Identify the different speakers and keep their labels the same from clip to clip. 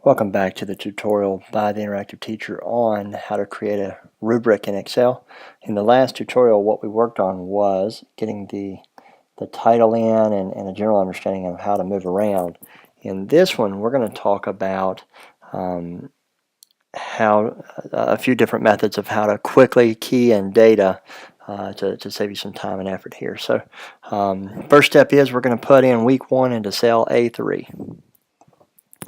Speaker 1: Welcome back to the tutorial by the Interactive Teacher on how to create a rubric in Excel. In the last tutorial, what we worked on was getting the title in and a general understanding of how to move around. In this one, we're going to talk about how a few different methods of how to quickly key in data to save you some time and effort here. So first step is we're going to put in week 1 into cell A3.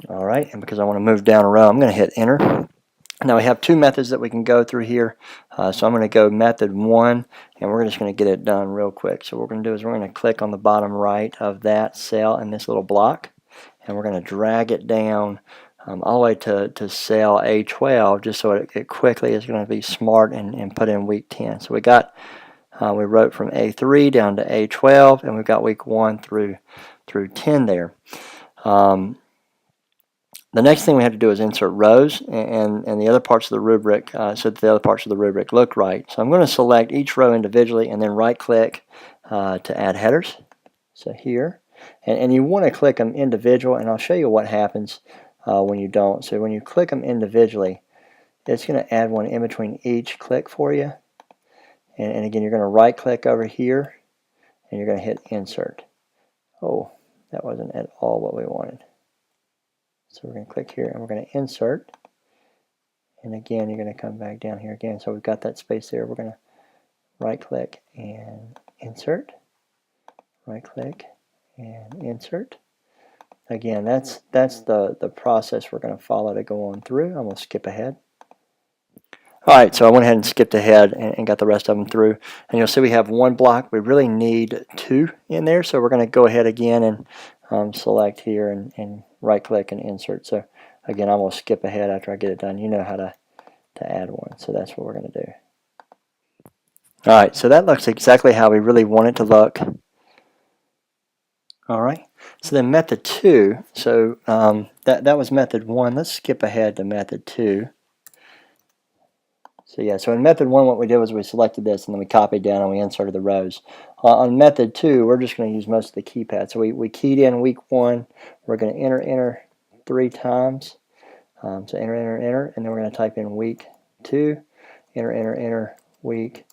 Speaker 1: All right, and because I want to move down a row, I'm going to hit enter. Now we have two methods that we can go through here. So I'm going to go method 1, and we're just going to get it done real quick. So what we're going to do is we're going to click on the bottom right of that cell in this little block, and we're going to drag it down all the way to cell A12, just so it quickly is going to be smart and put in week 10. So we wrote from A3 down to A12, and we've got week 1 through 10 there. The next thing we have to do is insert rows and the other parts of the rubric so that the other parts of the rubric look right. So I'm going to select each row individually and then right click to add headers. So here, and you want to click them individual, and I'll show you what happens when you don't. So when you click them individually, it's going to add one in between each click for you. And again, you're going to right click over here and you're going to hit insert. Oh, that wasn't at all what we wanted. So we're going to click here and we're going to insert, and again you're going to come back down here again. So we've got that space there. We're going to right click and insert, right click and insert. Again, that's the process we're going to follow to go on through. I'm going to skip ahead. Alright, so I went ahead and skipped ahead and got the rest of them through. And you'll see we have one block. We really need 2 in there, so we're going to go ahead again and select here and right click and insert. So again, I'm going to skip ahead after I get it done. You know how to add one, so that's what we're going to do. Alright, so that looks exactly how we really want it to look. Alright, so then method 2, so that was method 1. Let's skip ahead to method 2. So yeah, so in method 1 what we did was we selected this and then we copied down and we inserted the rows. On method 2 we're just going to use most of the keypad. So we keyed in week 1, we're going to enter 3 times. So enter, and then we're going to type in week 2, enter, week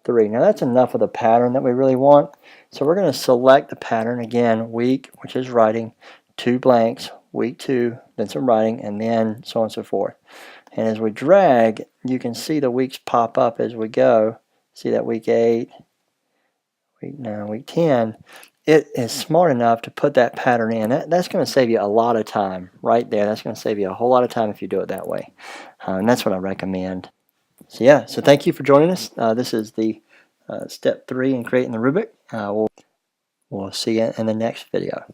Speaker 1: 3. Now that's enough of the pattern that we really want. So we're going to select the pattern again, week, which is writing, 2 blanks, week 2, then some writing, and then so on and so forth. And as we drag, you can see the weeks pop up as we go. See that week 8, week 9, week 10. It is smart enough to put that pattern in. That's going to save you a lot of time right there. That's going to save you a whole lot of time if you do it that way. And that's what I recommend. So yeah, so thank you for joining us. This is the step 3 in creating the rubric. We'll see you in the next video.